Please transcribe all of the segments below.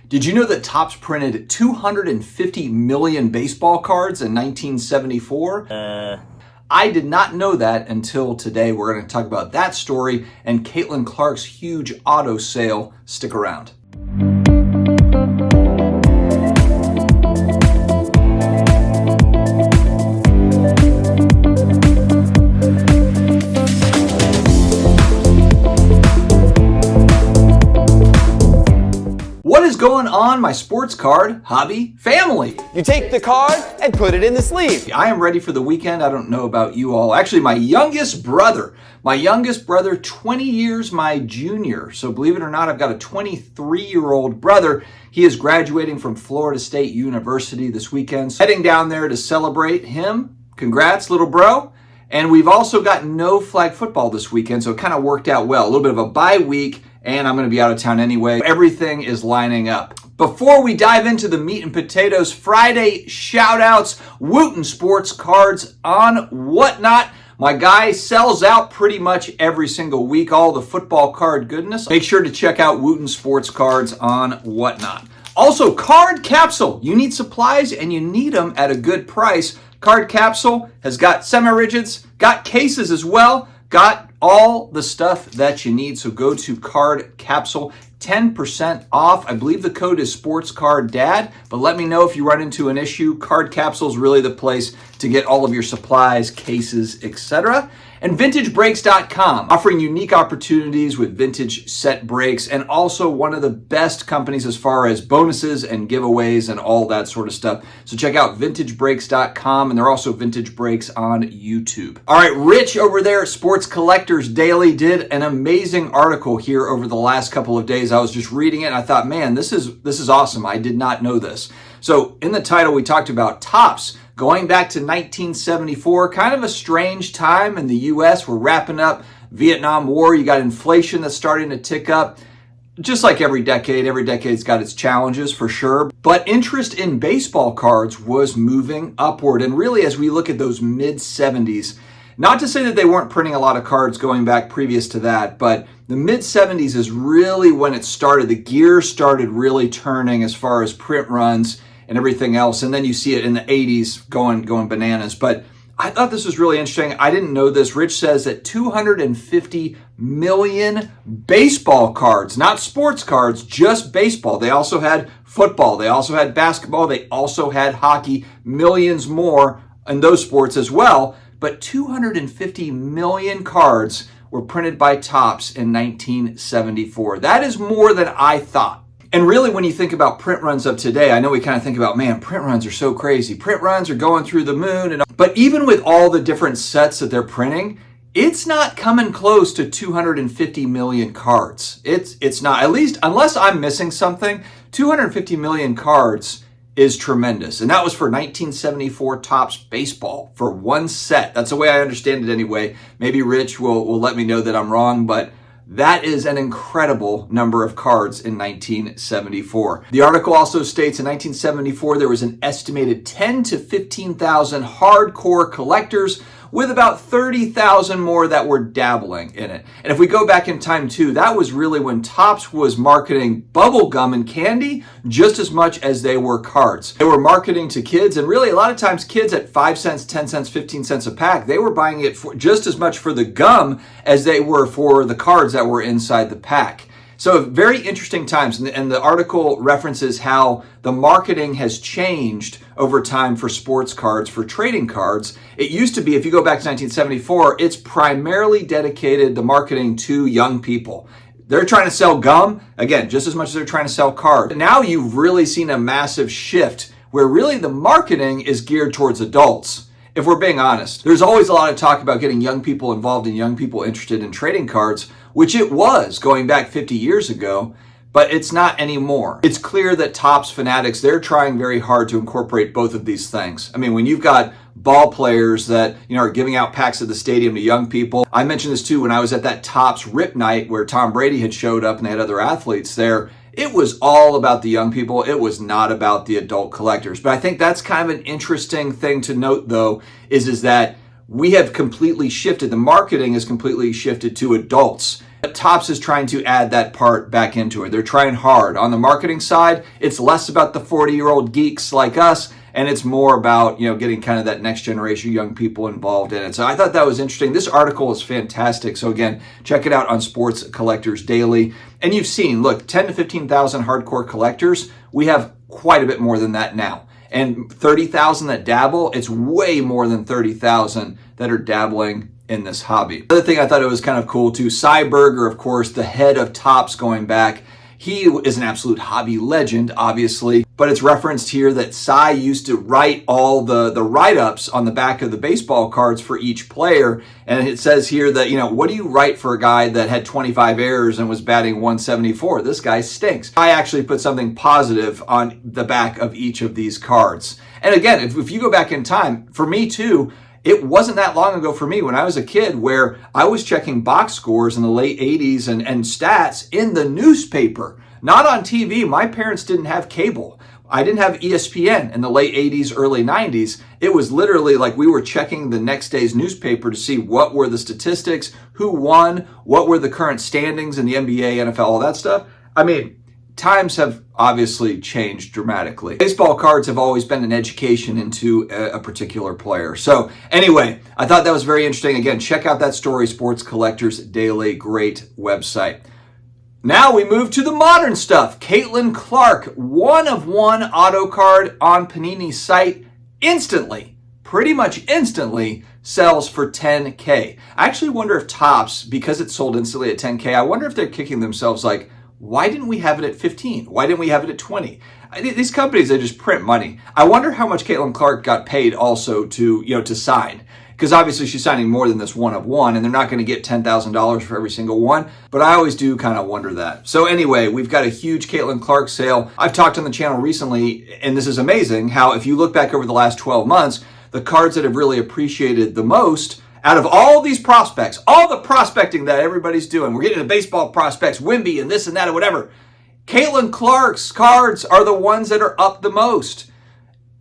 Did you know that Topps printed 250 million baseball cards in 1974? I did not know that until today. We're going to talk about that story and Caitlin Clark's huge auto sale. Stick around. What is going on, my sports card hobby family? You take the card and put it in the sleeve. I am ready for the weekend. I don't know about you all. Actually, my youngest brother, 20 years my junior. So believe it or not, I've got a 23-year-old brother. He is graduating from Florida State University this weekend. So heading down there to celebrate him. Congrats, little bro. And we've also got no flag football this weekend, so it kind of worked out well. A little bit of a bye week, and I'm going to be out of town anyway. Everything is lining up. Before we dive into the meat and potatoes, Friday shout-outs, Wooten Sports Cards on Whatnot. My guy sells out pretty much every single week, all the football card goodness. Make sure to check out Wooten Sports Cards on Whatnot. Also, Card Capsule. You need supplies, and you need them at a good price. Card Capsule has got semi-rigids, got cases as well, got all the stuff that you need. So go to Card Capsule, 10% off. I believe the code is SportsCardDad, but let me know if you run into an issue. Card Capsule is really the place to get all of your supplies, cases, etc. And VintageBreaks.com, offering unique opportunities with vintage set breaks, and also one of the best companies as far as bonuses and giveaways and all that sort of stuff. So check out VintageBreaks.com, and they're also Vintage Breaks on YouTube. All right, Rich over there at Sports Collectors Daily did an amazing article here over the last couple of days. I was just reading it, and I thought, man, this is awesome. I did not know this. So in the title, we talked about Topps. Going back to 1974, kind of a strange time in the U.S. We're wrapping up Vietnam War. You got inflation that's starting to tick up. Just like every decade's got its challenges for sure. But interest in baseball cards was moving upward. And really, as we look at those mid-70s, not to say that they weren't printing a lot of cards going back previous to that, but the mid-70s is really when it started. The gears started really turning as far as print runs and everything else. And then you see it in the 80s going bananas. But I thought this was really interesting. I didn't know this. Rich says that 250 million baseball cards, not sports cards, just baseball. They also had football. They also had basketball. They also had hockey. Millions more in those sports as well. But 250 million cards were printed by Topps in 1974. That is more than I thought. And really, when you think about print runs of today, I know we kind of think about, man, print runs are so crazy. Print runs are going through the moon. But even with all the different sets that they're printing, it's not coming close to 250 million cards. It's not, at least unless I'm missing something. 250 million cards is tremendous. And that was for 1974 Topps baseball for one set. That's the way I understand it anyway. Maybe Rich will let me know that I'm wrong, but that is an incredible number of cards in 1974. The article also states in 1974 there was an estimated 10 to 15,000 hardcore collectors, with about 30,000 more that were dabbling in it. And if we go back in time too, that was really when Topps was marketing bubble gum and candy just as much as they were cards. They were marketing to kids, and really a lot of times kids at 5 cents, 10 cents, 15 cents a pack, they were buying it for just as much for the gum as they were for the cards that were inside the pack. So very interesting times, and the article references how the marketing has changed over time for sports cards, for trading cards. It used to be, if you go back to 1974, it's primarily dedicated, the marketing, to young people. They're trying to sell gum, again, just as much as they're trying to sell cards. Now you've really seen a massive shift where really the marketing is geared towards adults. If we're being honest, there's always a lot of talk about getting young people involved and young people interested in trading cards, which it was going back 50 years ago, but it's not anymore. It's clear that Topps fanatics, they're trying very hard to incorporate both of these things. I mean, when you've got ball players that, are giving out packs at the stadium to young people. I mentioned this too when I was at that Topps Rip Night where Tom Brady had showed up and they had other athletes there. It was all about the young people. It was not about the adult collectors. But I think that's kind of an interesting thing to note, though, is that we have completely shifted. The marketing has completely shifted to adults. Topps is trying to add that part back into it. They're trying hard. On the marketing side, it's less about the 40-year-old geeks like us, and it's more about, getting kind of that next generation young people involved in it. So I thought that was interesting. This article is fantastic. So again, check it out on Sports Collectors Daily. And you've seen, look, 10 to 15,000 hardcore collectors. We have quite a bit more than that now. And 30,000 that dabble, it's way more than 30,000 that are dabbling in this hobby. Another thing I thought it was kind of cool too, Cy Berger, of course, the head of Topps going back. He is an absolute hobby legend, obviously, but it's referenced here that Cy used to write all the write-ups on the back of the baseball cards for each player. And it says here that, what do you write for a guy that had 25 errors and was batting 174? This guy stinks. I actually put something positive on the back of each of these cards. And again, if you go back in time, for me too, it wasn't that long ago for me when I was a kid where I was checking box scores in the late 80s and stats in the newspaper, not on TV. My parents didn't have cable. I didn't have ESPN in the late 80s, early 90s. It was literally like we were checking the next day's newspaper to see what were the statistics, who won, what were the current standings in the NBA, NFL, all that stuff. I mean, times have obviously changed dramatically. Baseball cards have always been an education into a particular player. So anyway, I thought that was very interesting. Again, check out that story, Sports Collectors Daily, great website. Now we move to the modern stuff. Caitlin Clark, 1-of-1 auto card on Panini's site, pretty much instantly sells for $10K. I actually wonder if Topps, because it sold instantly at $10K, I wonder if they're kicking themselves like, why didn't we have it at 15? Why didn't we have it at 20? These companies, they just print money. I wonder how much Caitlin Clark got paid also to sign. Because obviously she's signing more than this 1-of-1, and they're not going to get $10,000 for every single one. But I always do kind of wonder that. So anyway, we've got a huge Caitlin Clark sale. I've talked on the channel recently, and this is amazing, how if you look back over the last 12 months, the cards that have really appreciated the most out of all these prospects, all the prospecting that everybody's doing, we're getting the baseball prospects, Wimby and this and that or whatever, Caitlin Clark's cards are the ones that are up the most.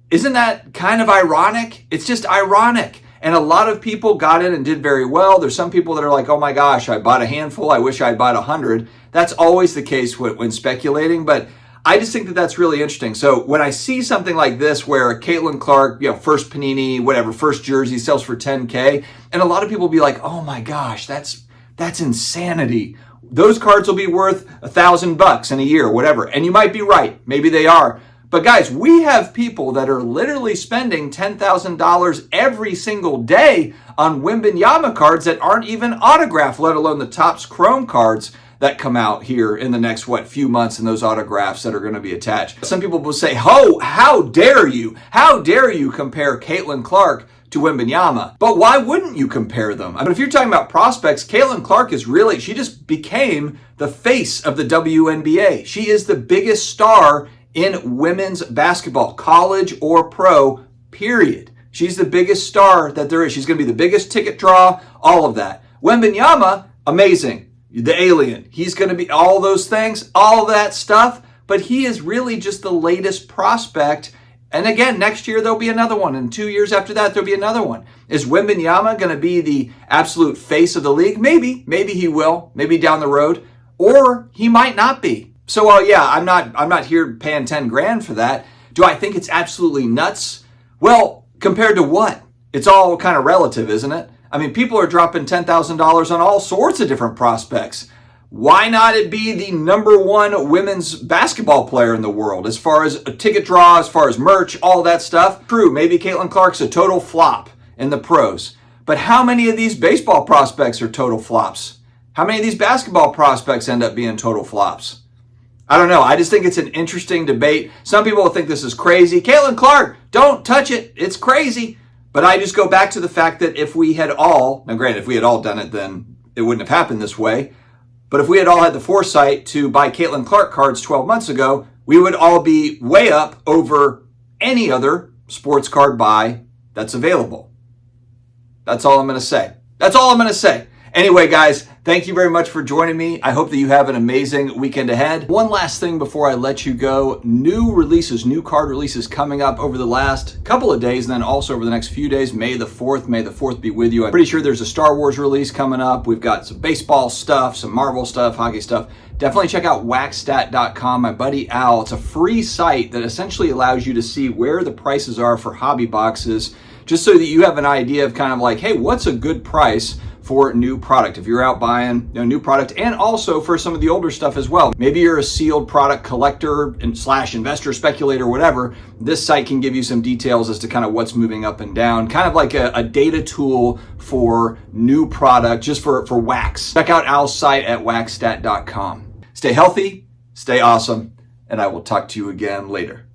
Isn't that kind of ironic? It's just ironic. And a lot of people got in and did very well. There's some people that are like, oh my gosh, I bought a handful. I wish I'd bought 100. That's always the case when speculating, but I just think that that's really interesting. So when I see something like this where Caitlin Clark, first Panini, whatever, first jersey sells for $10K, and a lot of people will be like, oh my gosh, that's insanity. Those cards will be worth $1,000 in a year, whatever. And you might be right. Maybe they are. But guys, we have people that are literally spending $10,000 every single day on Wembanyama cards that aren't even autographed, let alone the Topps Chrome cards that come out here in the next, few months, and those autographs that are going to be attached. Some people will say, oh, how dare you? How dare you compare Caitlin Clark to Wembanyama? But why wouldn't you compare them? I mean, if you're talking about prospects, Caitlin Clark is really, she just became the face of the WNBA. She is the biggest star in women's basketball, college or pro, period. She's the biggest star that there is. She's going to be the biggest ticket draw, all of that. Wembanyama, amazing. The alien. He's going to be all those things, all that stuff, but he is really just the latest prospect. And again, next year there'll be another one, and 2 years after that there'll be another one. Is Wembanyama going to be the absolute face of the league? Maybe he will, maybe down the road, or he might not be. So, I'm not here paying 10 grand for that. Do I think it's absolutely nuts? Well, compared to what? It's all kind of relative, isn't it? I mean, people are dropping $10,000 on all sorts of different prospects. Why not it be the #1 women's basketball player in the world as far as a ticket draw, as far as merch, all that stuff? True, maybe Caitlin Clark's a total flop in the pros. But how many of these baseball prospects are total flops? How many of these basketball prospects end up being total flops? I don't know. I just think it's an interesting debate. Some people will think this is crazy. Caitlin Clark, don't touch it. It's crazy. But I just go back to the fact that if we had all, now granted, if we had all done it, then it wouldn't have happened this way. But if we had all had the foresight to buy Caitlin Clark cards 12 months ago, we would all be way up over any other sports card buy that's available. That's all I'm going to say. That's all I'm going to say. Anyway, guys, thank you very much for joining me. I hope that you have an amazing weekend ahead. One last thing before I let you go. New releases, new card releases coming up over the last couple of days and then also over the next few days. May the 4th be with you. I'm pretty sure there's a Star Wars release coming up. We've got some baseball stuff, some Marvel stuff, hockey stuff. Definitely check out waxstat.com. My buddy Al, it's a free site that essentially allows you to see where the prices are for hobby boxes, just so that you have an idea of kind of like, hey, what's a good price for new product if you're out buying new product, and also for some of the older stuff as well. Maybe you're a sealed product collector and / investor, speculator, whatever. This site can give you some details as to kind of what's moving up and down, kind of like a data tool for new product, just for wax. Check out Al's site at waxstat.com. Stay healthy, stay awesome, and I will talk to you again later.